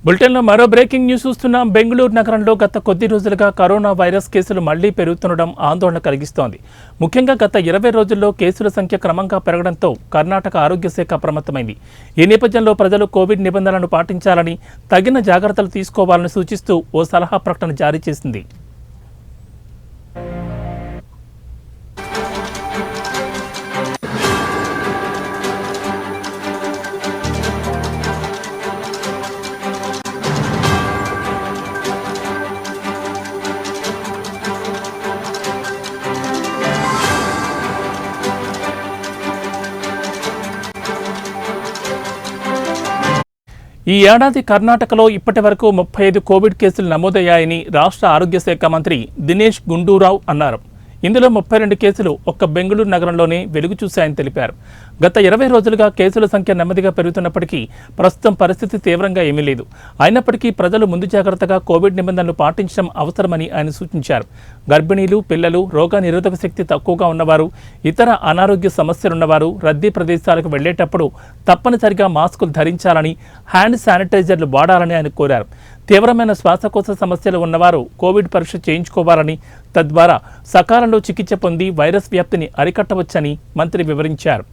బులెటిన్లో మరో breaking news చూస్తున్నాం. బెంగళూరు నగరంలో గత కొద్ది రోజులుగా కరోనా వైరస్ కేసులు మళ్లీ పెరుగుతుండడం ఆందోళన కలిగిస్తోంది. ముఖ్యంగా గత 20 రోజుల్లో కేసుల సంఖ్య క్రమంగా పెరగడంతో కర్ణాటక ఆరోగ్య శాఖ అప్రమత్తమైంది. ఈ నేపథ్యంలో ప్రజలు కోవిడ్ నిబంధనలను పాటించాలని, తగిన జాగ్రత్తలు తీసుకోవాలని సూచిస్తూ ఓ సలహా ప్రకటన జారీ చేసింది. ఈ ఏడాది కర్ణాటకలో ఇప్పటి వరకు 35 కోవిడ్ కేసులు నమోదయ్యాయని రాష్ట్ర ఆరోగ్య శాఖ మంత్రి దినేష్ గుండూరావ్ అన్నారు. ఇందులో 32 కేసులు ఒక్క బెంగళూరు నగరంలోనే వెలుగు చూశాయని తెలిపారు. గత 20 రోజులుగా కేసుల సంఖ్య నెమ్మదిగా పెరుగుతున్నప్పటికీ ప్రస్తుతం పరిస్థితి తీవ్రంగా ఏమీ లేదు. అయినప్పటికీ ప్రజలు ముందు జాగ్రత్తగా కోవిడ్ నిబంధనలు పాటించడం అవసరమని ఆయన సూచించారు. గర్భిణీలు, పిల్లలు, రోగ నిరోధక శక్తి తక్కువగా ఉన్నవారు, ఇతర అనారోగ్య సమస్యలున్నవారు రద్దీ ప్రదేశాలకు వెళ్లేటప్పుడు తప్పనిసరిగా మాస్కులు ధరించాలని, హ్యాండ్ శానిటైజర్లు వాడాలని ఆయన కోరారు. తీవ్రమైన శ్వాసకోశ సమస్యలు ఉన్నవారు కోవిడ్ పరీక్ష చేయించుకోవాలని, తద్వారా సకాలంలో చికిత్స పొంది వైరస్ వ్యాప్తిని అరికట్టవచ్చని మంత్రి వివరించారు.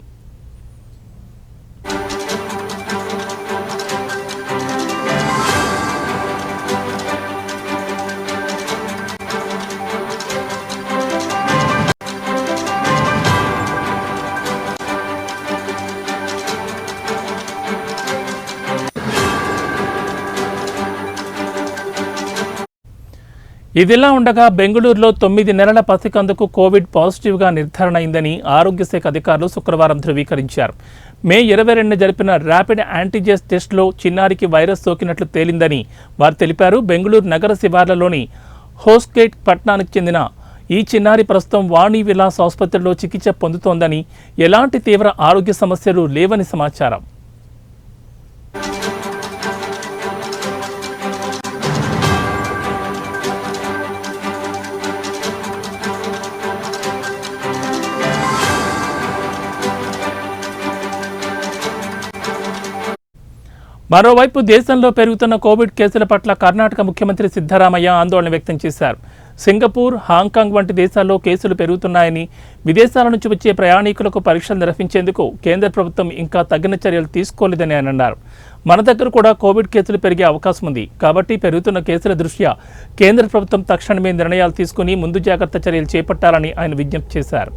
ఇదిలా ఉండగా బెంగళూరులో 9 నెలల పసికందుకు కోవిడ్ పాజిటివ్గా నిర్ధారణ అయిందని ఆరోగ్య శాఖ అధికారులు శుక్రవారం ధృవీకరించారు. మే 22న జరిపిన ర్యాపిడ్ యాంటీజెన్ టెస్టులో చిన్నారికి వైరస్ సోకినట్లు తేలిందని వారు తెలిపారు. బెంగళూరు నగర శివార్లలోని హోస్గేట్ పట్టణానికి చెందిన ఈ చిన్నారి ప్రస్తుతం వాణి విలాస్ ఆసుపత్రిలో చికిత్స పొందుతోందని, ఎలాంటి తీవ్ర ఆరోగ్య సమస్యలు లేవని సమాచారం. మరోవైపు దేశంలో పెరుగుతున్న కోవిడ్ కేసుల పట్ల కర్ణాటక ముఖ్యమంత్రి సిద్ధరామయ్య ఆందోళన వ్యక్తం చేశారు. సింగపూర్, హాంకాంగ్ వంటి దేశాల్లో కేసులు పెరుగుతున్నాయని, విదేశాల నుంచి వచ్చే ప్రయాణికులకు పరీక్షలు నిర్వహించేందుకు కేంద్ర ప్రభుత్వం ఇంకా తగిన చర్యలు తీసుకోలేదని ఆయన అన్నారు. మన దగ్గర కూడా కోవిడ్ కేసులు పెరిగే అవకాశం ఉంది. కాబట్టి పెరుగుతున్న కేసుల దృష్ట్యా కేంద్ర ప్రభుత్వం తక్షణమే నిర్ణయాలు తీసుకుని ముందు జాగ్రత్త చర్యలు చేపట్టాలని ఆయన విజ్ఞప్తి చేశారు.